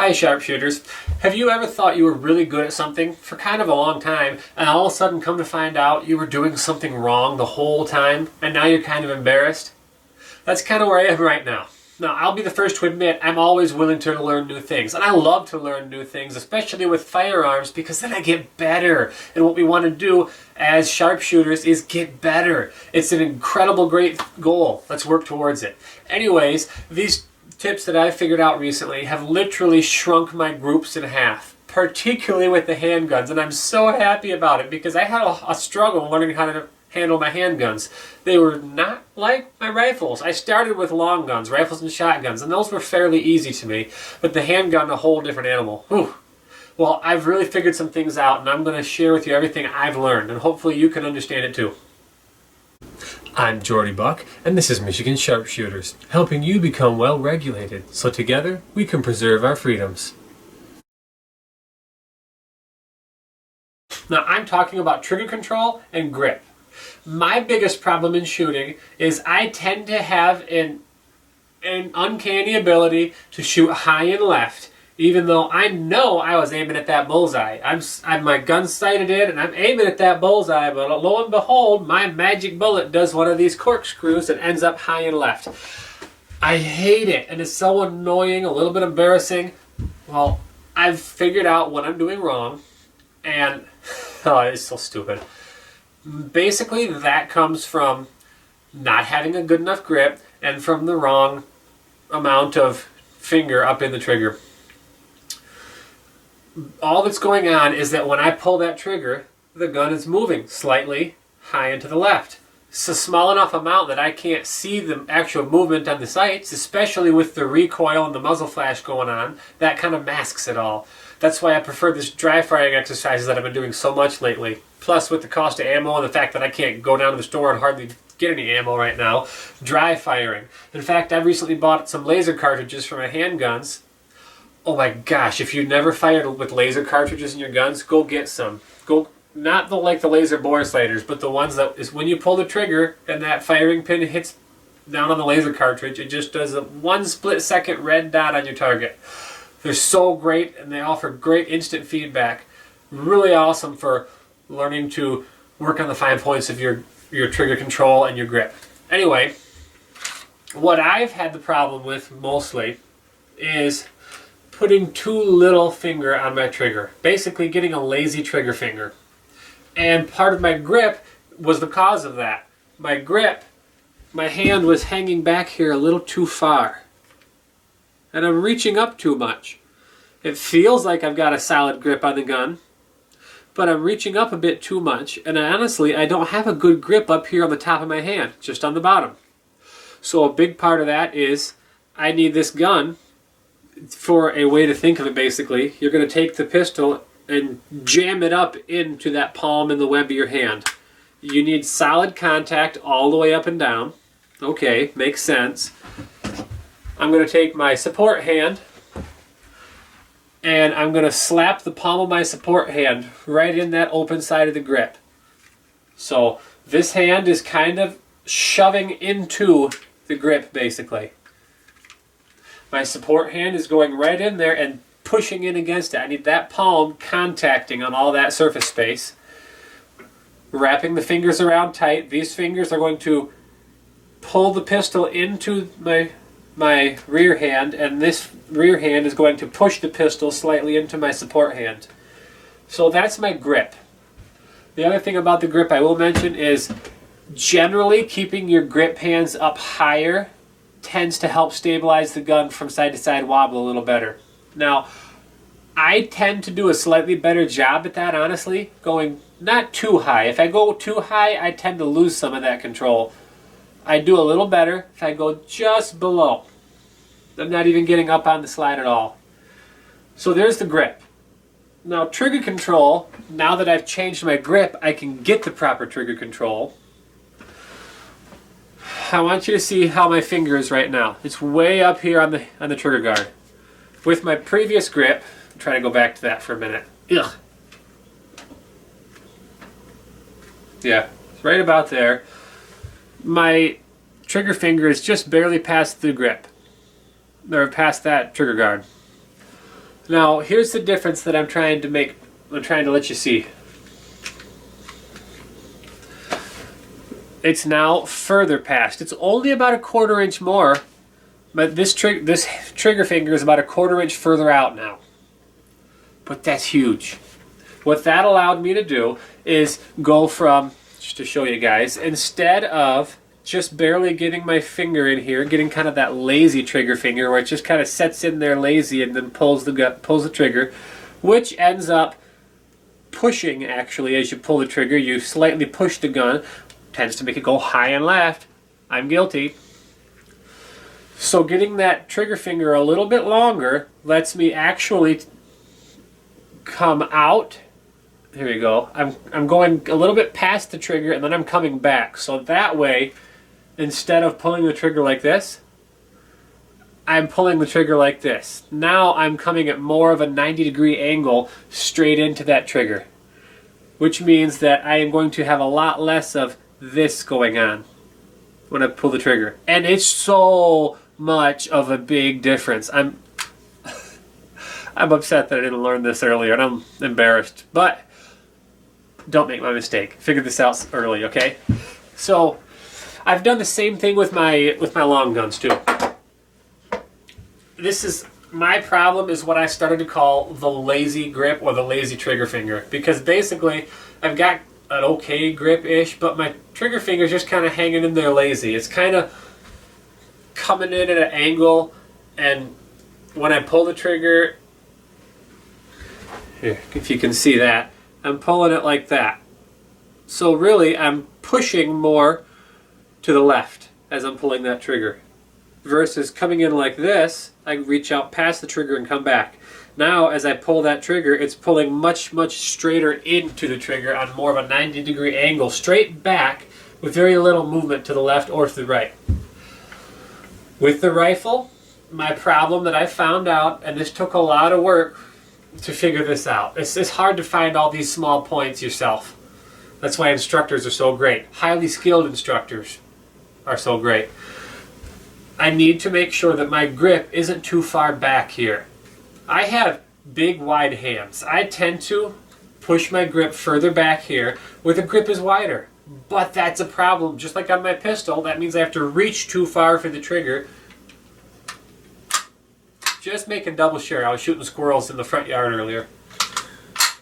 Hi sharpshooters. Have you ever thought you were really good at something for kind of a long time and all of a sudden come to find out you were doing something wrong the whole time and now you're kind of embarrassed? That's kind of where I am right now. Now, I'll be the first to admit I'm always willing to learn new things, and I love to learn new things, especially with firearms, because then I get better. And what we want to do as sharpshooters is get better. It's an incredible, great goal. Let's work towards it. Anyways, these tips that I've figured out recently have literally shrunk my groups in half, particularly with the handguns, and I'm so happy about it because I had a struggle learning how to handle my handguns. They were not like my rifles. I started with long guns, rifles and shotguns, and those were fairly easy to me, but the handgun, a whole different animal. Whew. Well, I've really figured some things out, and I'm going to share with you everything I've learned, and hopefully you can understand it too. I'm Jordy Buck, and this is Michigan Sharpshooters, helping you become well-regulated, so together we can preserve our freedoms. Now, I'm talking about trigger control and grip. My biggest problem in shooting is I tend to have an uncanny ability to shoot high and left, even though I know I was aiming at that bullseye. I'm my gun sighted in and I'm aiming at that bullseye, but lo and behold, my magic bullet does one of these corkscrews and ends up high and left. I hate it, and it's so annoying, a little bit embarrassing. Well, I've figured out what I'm doing wrong, and oh, it's so stupid. Basically, that comes from not having a good enough grip and from the wrong amount of finger up in the trigger. All that's going on is that when I pull that trigger, the gun is moving slightly high and to the left. It's a small enough amount that I can't see the actual movement on the sights, especially with the recoil and the muzzle flash going on. That kind of masks it all. That's why I prefer this dry firing exercises that I've been doing so much lately. Plus, with the cost of ammo and the fact that I can't go down to the store and hardly get any ammo right now, dry firing. In fact, I've recently bought some laser cartridges for my handguns. Oh my gosh, if you've never fired with laser cartridges in your guns, go get some. Not like the laser bore sliders, but the ones that is when you pull the trigger and that firing pin hits down on the laser cartridge, it just does a 1 split-second red dot on your target. They're so great, and they offer great instant feedback. Really awesome for learning to work on the fine points of your trigger control and your grip. Anyway, what I've had the problem with mostly is putting too little finger on my trigger. Basically getting a lazy trigger finger. And part of my grip was the cause of that. My grip, my hand was hanging back here a little too far. And I'm reaching up too much. It feels like I've got a solid grip on the gun, but I'm reaching up a bit too much, and honestly, I don't have a good grip up here on the top of my hand, just on the bottom. So a big part of that is I need this gun. For a way to think of it, basically, you're going to take the pistol and jam it up into that palm in the web of your hand. You need solid contact all the way up and down. Okay, makes sense. I'm going to take my support hand and I'm going to slap the palm of my support hand right in that open side of the grip. So this hand is kind of shoving into the grip, basically. My support hand is going right in there and pushing in against it. I need that palm contacting on all that surface space. Wrapping the fingers around tight. These fingers are going to pull the pistol into my rear hand, and this rear hand is going to push the pistol slightly into my support hand. So that's my grip. The other thing about the grip I will mention is generally keeping your grip hands up higher tends to help stabilize the gun from side to side wobble a little better. Now, I tend to do a slightly better job at that, honestly, going not too high. If I go too high, I tend to lose some of that control. I do a little better if I go just below. I'm not even getting up on the slide at all. So there's the grip. Now trigger control, now that I've changed my grip, I can get the proper trigger control. I want you to see how my finger is right now. It's way up here on the trigger guard. With my previous grip, I'm trying to go back to that for a minute. Ugh. Yeah, it's right about there. My trigger finger is just barely past the grip, or past that trigger guard. Now, here's the difference that I'm trying to make. I'm trying to let you see. It's now further past. It's only about a 1/4 inch more, but this trigger finger is about a 1/4 inch further out now. But that's huge. What that allowed me to do is go from, just to show you guys, instead of just barely getting my finger in here, getting kind of that lazy trigger finger where it just kind of sets in there lazy and then pulls the trigger, which ends up pushing, actually, as you pull the trigger. You slightly push the gun, tends to make it go high and left. I'm guilty. So getting that trigger finger a little bit longer lets me actually come out. Here we go. I'm going a little bit past the trigger and then I'm coming back. So that way, instead of pulling the trigger like this, I'm pulling the trigger like this. Now I'm coming at more of a 90-degree angle straight into that trigger, which means that I am going to have a lot less of this going on when I pull the trigger. And it's so much of a big difference. I'm upset that I didn't learn this earlier, and I'm embarrassed. But don't make my mistake. Figure this out early, okay? So I've done the same thing with my long guns too. This is my problem, is what I started to call the lazy grip or the lazy trigger finger, because basically I've got an okay grip-ish, but my trigger finger is just kind of hanging in there lazy. It's kind of coming in at an angle, and when I pull the trigger, here, if you can see that, I'm pulling it like that. So really, I'm pushing more to the left as I'm pulling that trigger, versus coming in like this. I reach out past the trigger and come back. Now, as I pull that trigger, it's pulling much, much straighter into the trigger on more of a 90-degree angle, straight back, with very little movement to the left or to the right. With the rifle, my problem that I found out, and this took a lot of work to figure this out. It's hard to find all these small points yourself. That's why instructors are so great. Highly skilled instructors are so great. I need to make sure that my grip isn't too far back here. I have big, wide hands. I tend to push my grip further back here where the grip is wider. But that's a problem. Just like on my pistol, that means I have to reach too far for the trigger. Just making double sure. I was shooting squirrels in the front yard earlier.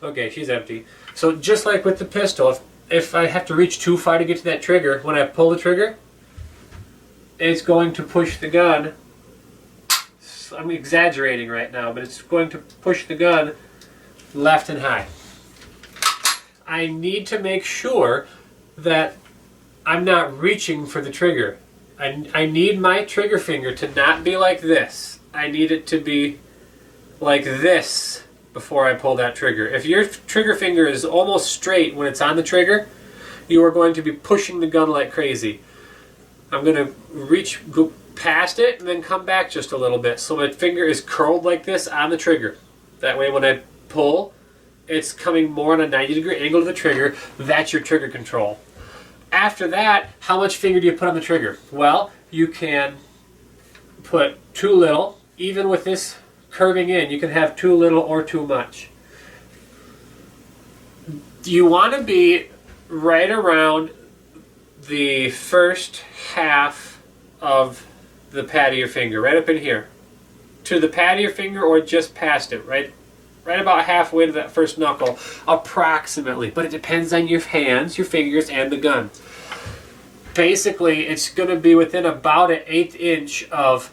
Okay, she's empty. So just like with the pistol, if I have to reach too far to get to that trigger, when I pull the trigger, it's going to push the gun. I'm exaggerating right now, but it's going to push the gun left and high. I need to make sure that I'm not reaching for the trigger. I need my trigger finger to not be like this. I need it to be like this before I pull that trigger. If your trigger finger is almost straight when it's on the trigger, you are going to be pushing the gun like crazy. I'm going to go past it and then come back just a little bit, so my finger is curled like this on the trigger. That way when I pull, it's coming more on a 90-degree angle to the trigger. That's your trigger control. After that, how much finger do you put on the trigger? Well, you can put too little. Even with this curving in, you can have too little or too much. You want to be right around the first half of the pad of your finger, right up in here. To the pad of your finger or just past it, right about halfway to that first knuckle, approximately. But it depends on your hands, your fingers, and the gun. Basically, it's going to be within about an 1/8 inch of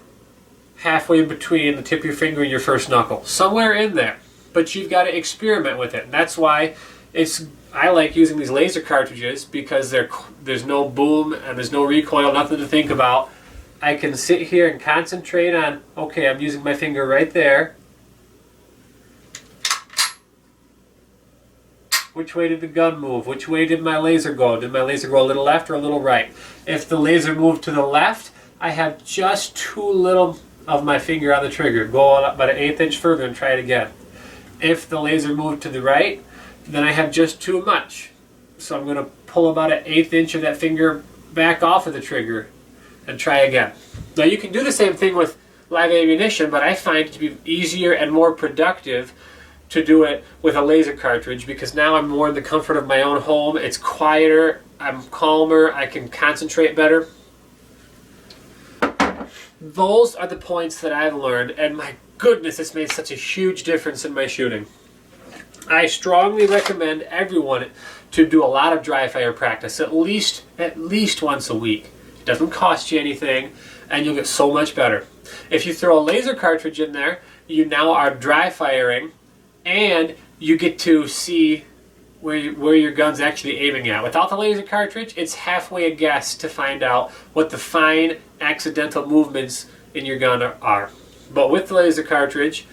halfway between the tip of your finger and your first knuckle. Somewhere in there. But you've got to experiment with it. And that's why I like using these laser cartridges, because there's no boom and there's no recoil, nothing to think about. I can sit here and concentrate on, okay, I'm using my finger right there. Which way did the gun move? Which way did my laser go? Did my laser go a little left or a little right? If the laser moved to the left, I have just too little of my finger on the trigger. Go about an 1/8 inch further and try it again. If the laser moved to the right, then I have just too much. So I'm going to pull about an 1/8 inch of that finger back off of the trigger and try again. Now you can do the same thing with live ammunition, but I find it to be easier and more productive to do it with a laser cartridge because now I'm more in the comfort of my own home. It's quieter, I'm calmer, I can concentrate better. Those are the points that I've learned, and my goodness, it's made such a huge difference in my shooting. I strongly recommend everyone to do a lot of dry fire practice, at least once a week. It doesn't cost you anything, and you'll get so much better. If you throw a laser cartridge in there, you now are dry firing, and you get to see where your gun's actually aiming at. Without the laser cartridge, it's halfway a guess to find out what the fine accidental movements in your gun are. But with the laser cartridge,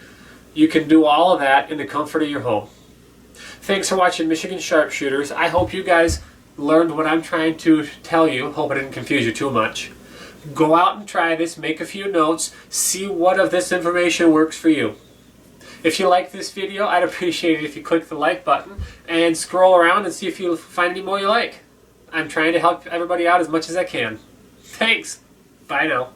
you can do all of that in the comfort of your home. Thanks for watching Michigan Sharpshooters. I hope you guys learned what I'm trying to tell you. Hope I didn't confuse you too much. Go out and try this, make a few notes, see what of this information works for you. If you like this video, I'd appreciate it if you click the like button and scroll around and see if you find any more you like. I'm trying to help everybody out as much as I can. Thanks. Bye now.